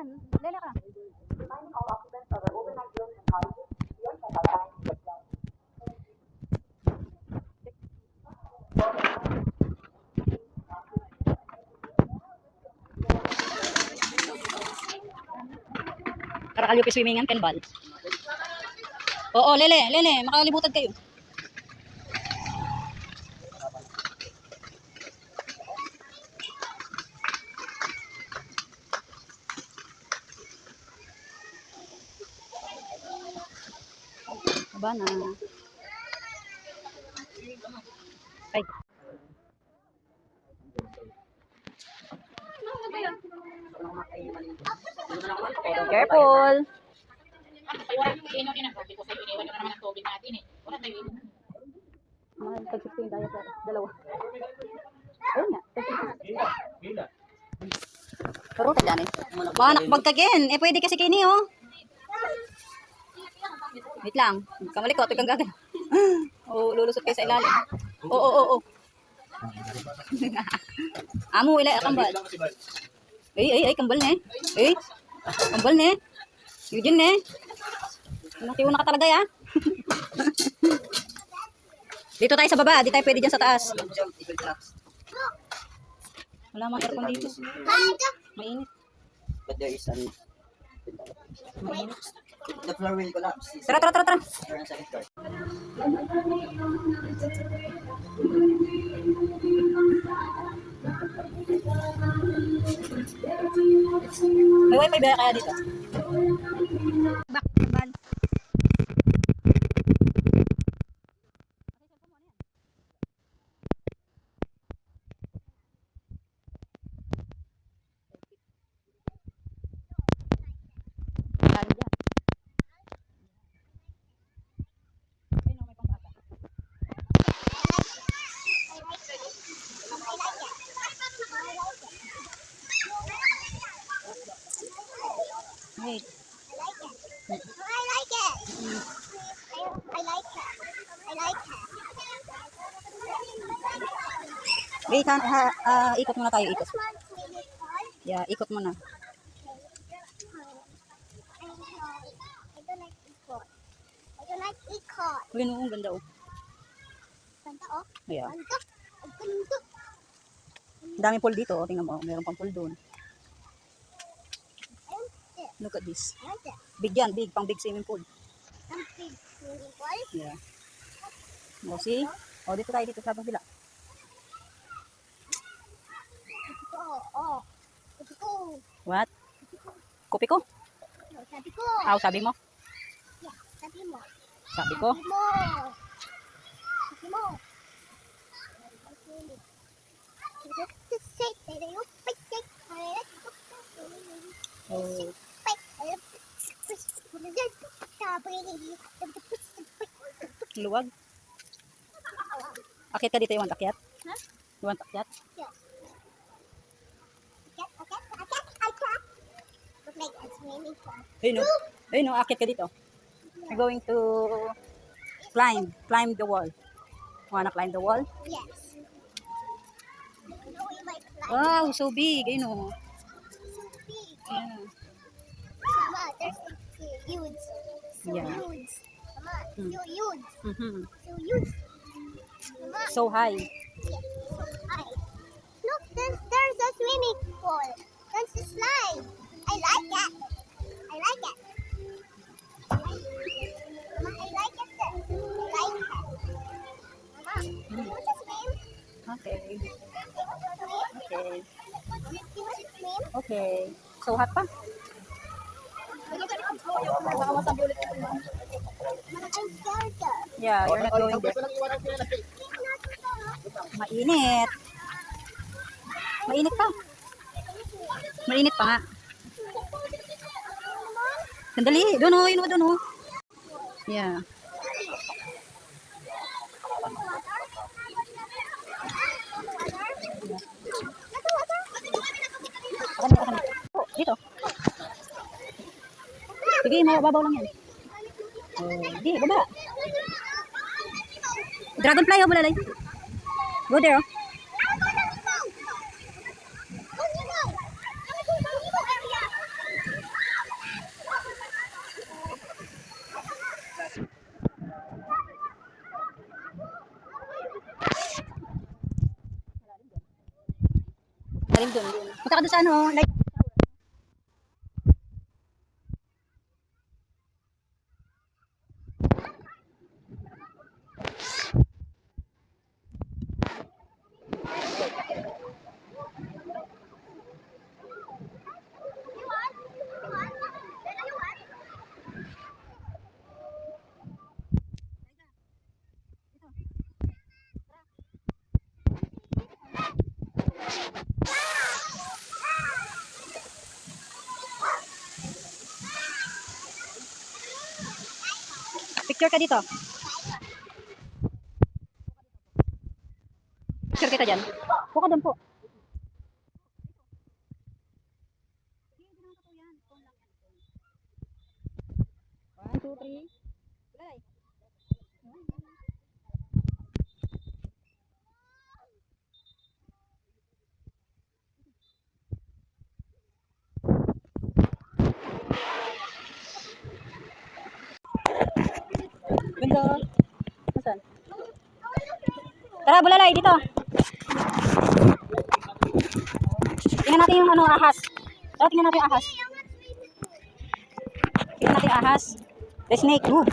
yan. Lele ka. Para kayo swimming and ball. Oo, Lele, makalimutan kayo. Aba na. Ay. Careful. Tag-16 tayo sa dalawa. Ayun nga. Pero yan eh. Manak magkagen. Eh pwede kasi kini oh. Wait lang. Kamalikot. Ikaw gagal. Oh, lulusot kayo sa ilalim. Oo. Amo, ilay kambal. Ay, kambal ne. Ay, kambal ne. Yun ne. Natiwa na ka talaga ya. Dito tayo sa baba. Di tayo pwede dyan sa taas. Wala mang aircon dito. Mainit. But there is an Mainit. the floor will collapse. Tara. You're on second floor. May wifi ba kaya dito? Bakit? Wait. I like it. I like it. Wait, ikot muna tayo, ikot. Yeah, ikot muna. I don't like ikot. Uy, no, ang ganda oh. Ganda oh. Yeah. Ganda. Ganda. Ang daming pool dito, oh. Tingnan mo, meron pang pool doon. Look at this. I like it. Big yan, big, pang big swimming pool. Some big swimming pool. Yeah. Oh, see? Oh, dito tayo dito sa kabila. Oh. Sabi ko. What? Kopi ko? No, sabi ko. Aw, sabi mo? Yeah, sabi mo. Sabi ko? Sabi mo. Sabi mo. Oh, luwag. Akit ka dito, you want akyat? Huh? You want akyat? Yes. Look like a swimming pool. Hey no, akit ka dito. I'm going to climb the wall. Wanna climb the wall? Yes. No, we might climb. Wow, so big, you know. So big. Yeah. Mama, there's so huge. So Yeah. huge. Mama, so huge. Mhm. So huge. Mama, So high. yes, so high. Look, there's a swimming pool. There's a slide. I like it. I like it. Mama, I like it. I like it. Mama, you want to swim? Okay. You want to swim? Okay. You want to swim? Okay. So hot pa? I'm scared. Yeah, you're not going there. Mainit. Mainit pa. Mainit pa nga. Sandali. Doon oh, doon oh. Yeah. Oh, dito. Sige, mababaw lang yan. Oh, di, baba. Dragonfly oh, bulalay. Go there oh. Galing doon. Punta ka doon sa ano, like, picture ka dito. Picture kita dyan. Po ka doon po. 1, 2, 3. Bulalay. Ganda. Saan? Tara, bulalay, dito. Tingnan natin yung ano, ahas. Tara, tingnan natin yung ahas. Tingnan natin yung ahas. The snake, move.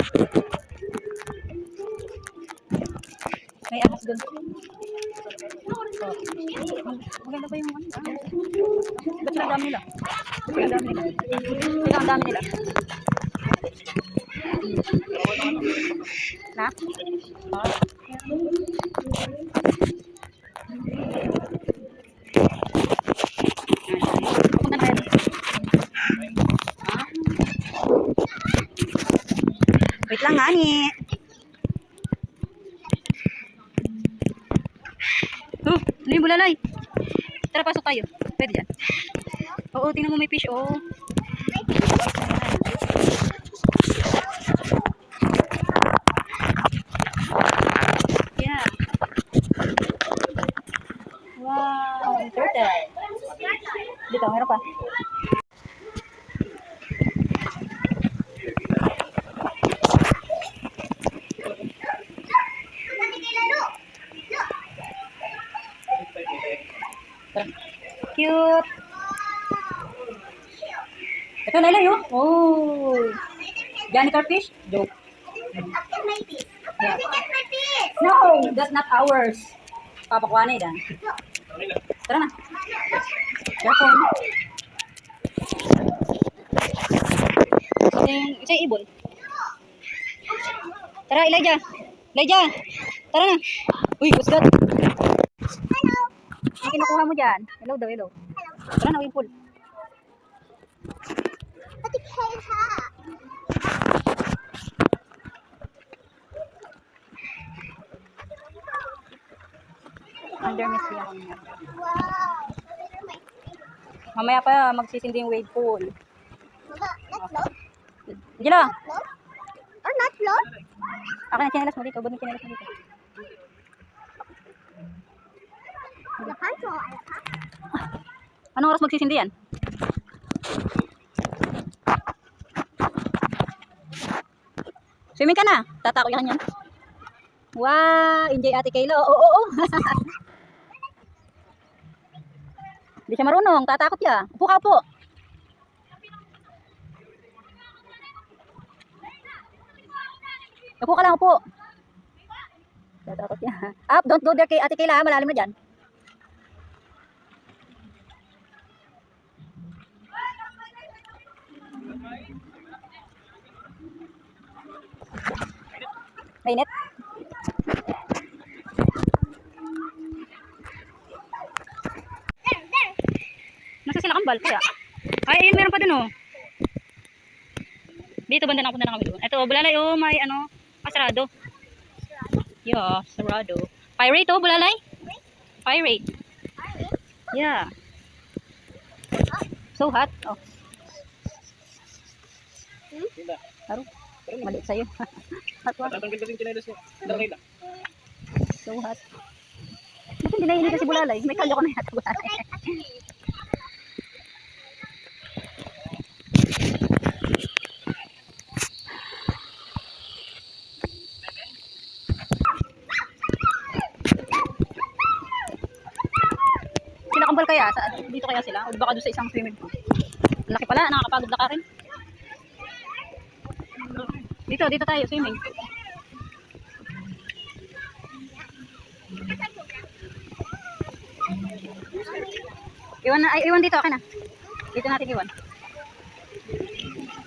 May ahas dun. Oh. Maganda pa yung ano. Ba't sila ang dami nila? Sila ang dami nila. Sila ang dami nila. Na? Pupunta na kayo. Wait lang nga ni. Oh, ano yung bulalay? Tara, pasok tayo. Pwede dyan. Oo, tingnan mo may fish, oh. Yeah. Wow, turtle. Dito, meron pa. Cute. Ito na lang yun. Oh. Janitor fish? Joke. Yeah. No, that's not ours. Papakuha na yan. Tara na. Careful. Isa yung ibon. Tara, Elijah. Elijah. Tara na. Uy, what's that? Hello. Ang kinukuha mo dyan. Hello daw, hello. Tara na, Wimpul. Pati kayo ha. Under mystery ako niya. Wow. Mamaya pa magsisindi yung wave pool. Mama, not float? Angela, Float? Or not float? akin ang chinelas mo dito. Ba't yung chinelas mo dito? Alakan po, alakan. Anong oras magsisindi yan? Swimming ka na. Tatako yan yan. Wow, enjoy Ate Kaylo. Oo. Hindi siya marunong. Tatakot siya. Upo ka, upo. Upo ka lang, upo. Tatakot siya. Up, don't go there kay Ate Kayla. Malalim na dyan. Mainit. Nasa sila kambal kaya. Ay, ayun, meron pa dun oh. Dito banda na ako na lang kami doon. Ito, bulalay oh, may ano, sarado. Yeah, sarado. Pirate oh, bulalay. Pirate. Yeah. So hot. Oh. Aro. Maliit sa'yo. Hot water. So hot. Ba't hindi na kasi bulalay? May kalyo ko na yata bulalay. Sila kambal bawal kaya? Dito kaya sila? O baka doon sa isang swimming pool? Ang laki pala, nakakapagod na ka rin. Dito tayo, swimming. Iwan dito, akin na. Dito natin iwan.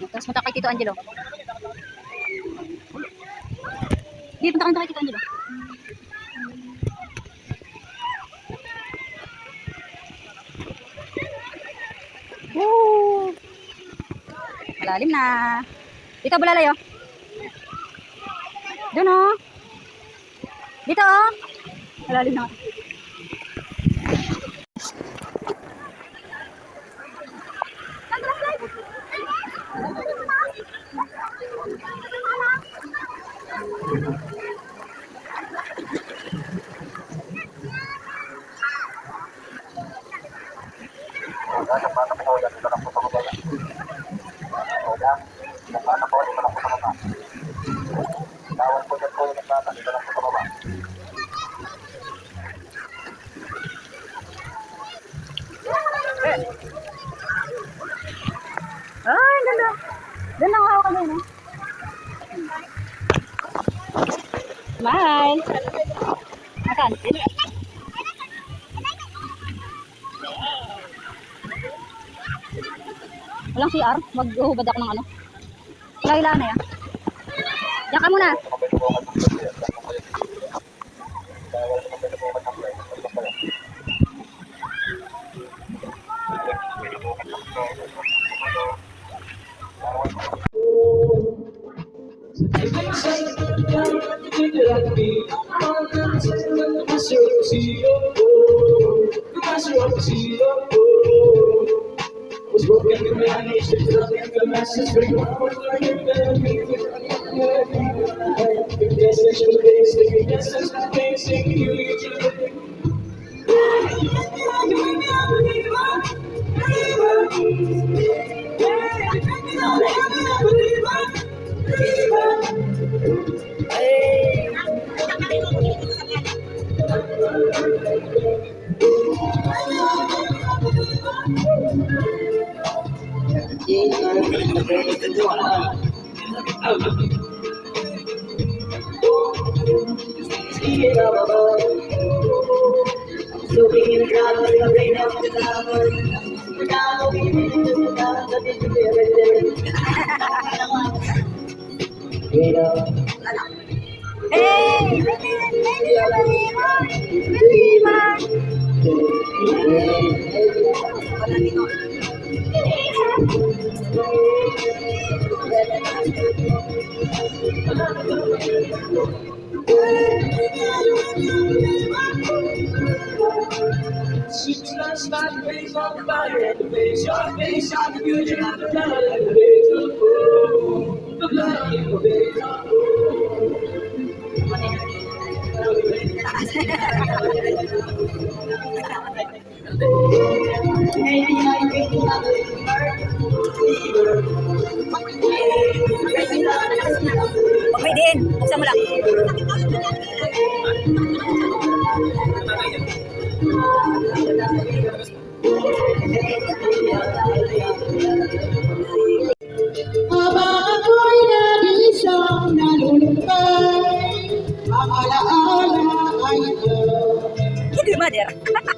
Tapos punta kay Tito Angelo. Punta kay Tito Angelo. Woo! Malalim na. Dito, Bulalay, oh. Doon, oh. Dito, oh. Malalim na. Ay, ganda. Ganda ang hawakan din, eh. Smile. Asan? Walang CR? Mag-uhubad ako ng ano? Hilaan na yan. Diyan ka muna. Six months, my face on fire, and the face, your face on the future, and the blood, and the face, the blood, and the face, Okay din. Buksan mo lang. Habang ako'y nag-iisang nalulungkay, ang alaala ay ito. Hindi, mother.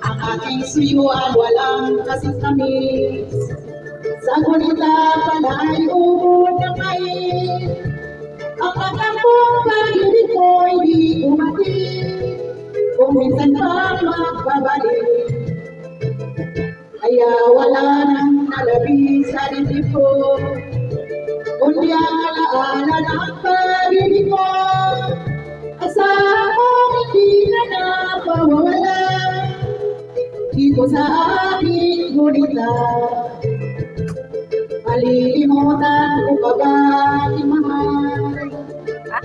Ang aking suyuan walang kasing-tamis. Sa gunita pala'y ubod ng mais. Ang pagkakong pag-ibig ko'y di umating. Kung minsan pa magbabalik, kaya wala nang nalabi sa dibdib ko. Kundi ang alaala ng pag-ibig ko. Asahan kong hindi na napawawala dito sa aking gunita. Malilimutan ko pa ba aking mahal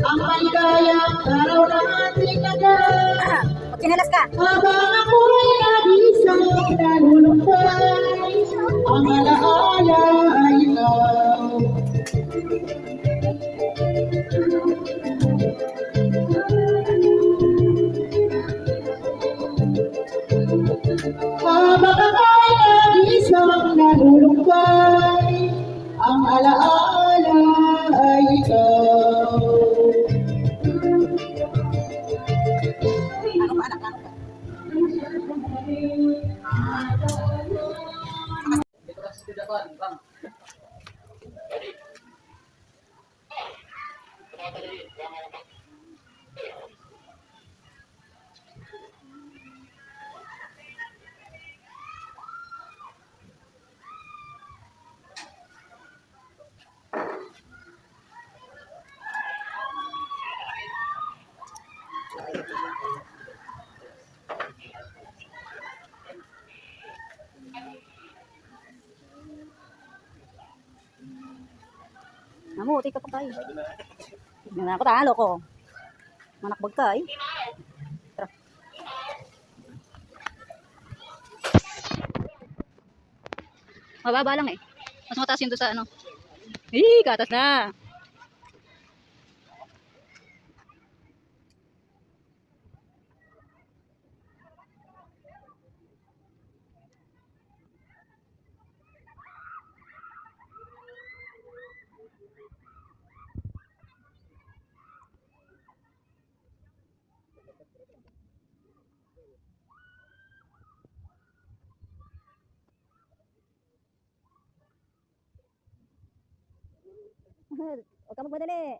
ang maligayang araw na ating nagal. Magkinalas ka. Habang ako'y nag-isang nalulungkay, ang alaala ay ikaw. Habang Namuti ka pa tayo. Tignan ako talo ko. Manakbag ka eh. Tara. Mababa lang eh. Mas mataas yun doon sa ano. Katas na. Huwag ka magmadali.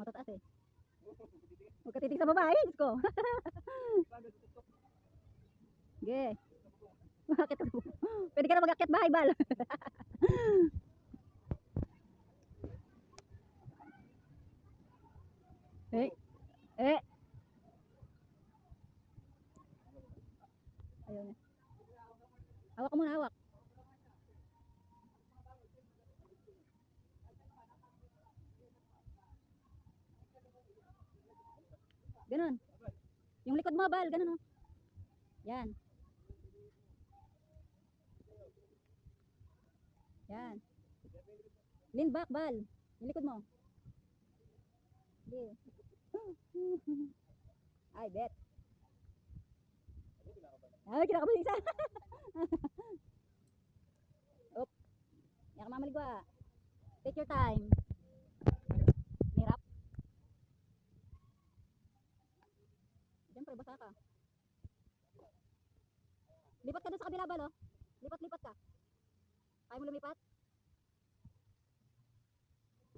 Matataas eh. Huwag ka titig sa baba eh. Diyos ko. Sige. Makakit ka. Pwede ka na mag-akyat bahay, Bal. Eh. Ayaw niya. Hawak ka muna, hawak. Ganon. Yung likod mo, Bal. Ganon, oh. Yan. Yan. Lean back, Bal. Yung likod mo. Sige. Ay, bet. Ay, kinakabahan isa. Op. Yan ka mamaligwa. Take your time. Hirap. Siyempre, basa ka. Lipat ka doon sa kabila, Bal, oh. Lipat ka. Kaya mo lumipat?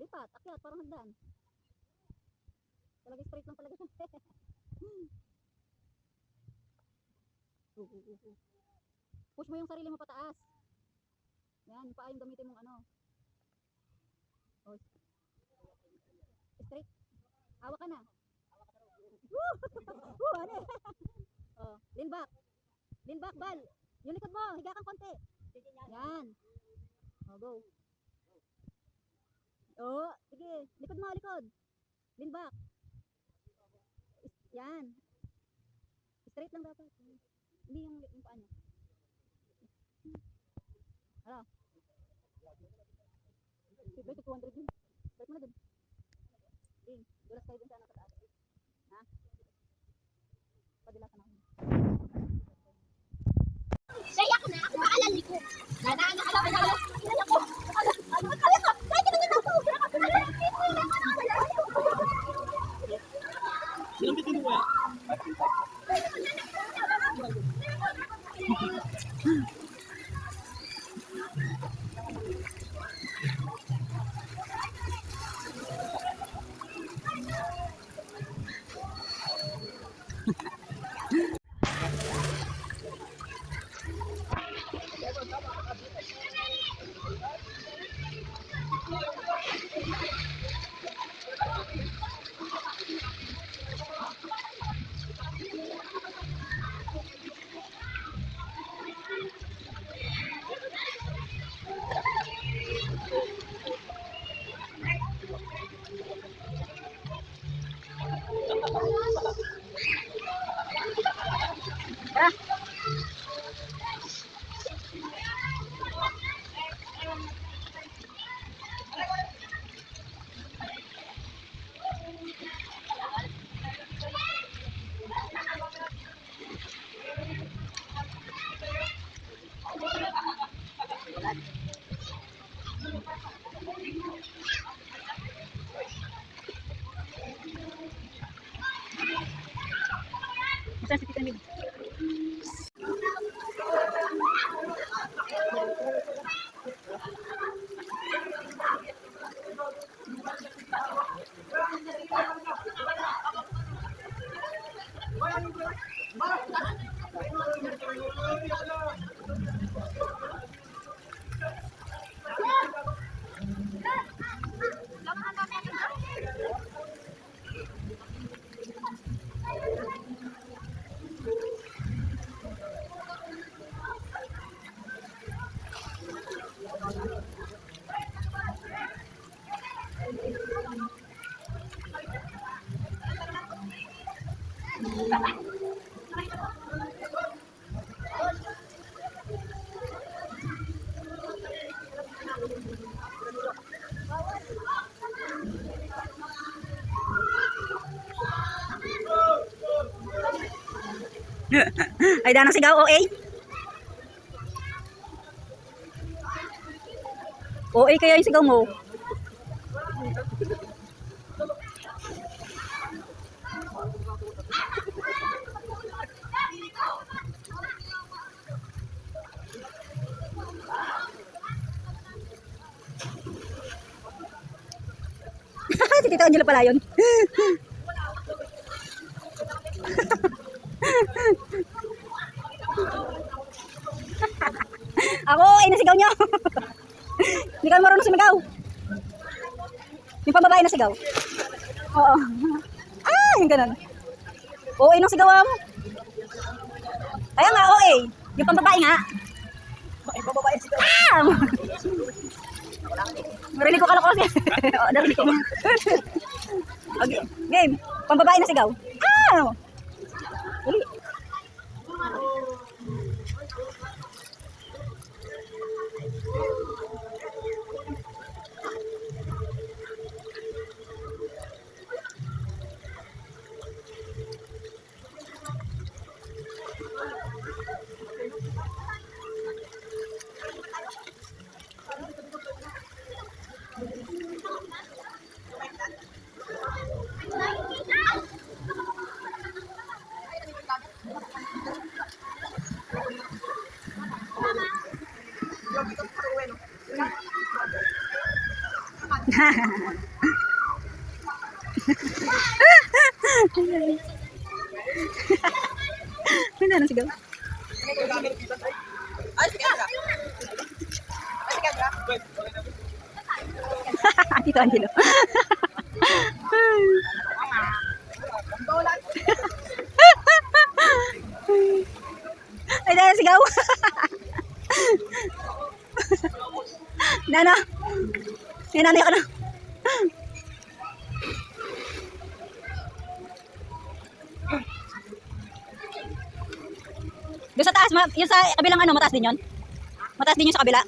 Lipat, akyat, parang hagdan. Talaga straight lang talaga. Push mo yung sarili mo pataas. Yan, yung paa yung gamitin mong ano. Oh. Straight. Hawak ka na. Ano? Oh, lean back. Lean back, Bal. Yung likod mo, higa kang konti. Yan. Oh, go. Oh, sige. Likod mo, likod. Lean back. Yan. Straight lang dapat. Hindi yung paa niya. Ano? Wait, 200 yun. Wait mo na dun. Dulas tayo dun sa ano sa taas. Ha? Padilasan ako. Kaya ako na, ako maalala ko. Nadaan na alam ko. Kaya ko. Kaya ko. Kaya ko na ako. Sinambit mo ba? Ay, danang sigaw, OA. OA kaya yung sigaw mo. Si Tito Angelo pala yun. Ako, ay nasigaw niyo. Hindi ka marunong sumigaw. Yung pambabae na sigaw. Oo. Ah, yung ganun. Oo, nung sigaw mo. Kaya nga, oo. Yung pambabae nga. Yung pambabae sigaw. Ah! Marinig ko kalokohan. Oo, narinig ko. Okay, game. Pambabae na sigaw. Ah! Dali. Ano na sigaw? Tito Angelo. Ay, dahil sigaw. Nana. Nanay ka na. Doon sa taas, yung sa kabilang ano, mataas din yun? Mataas din yun sa kabila?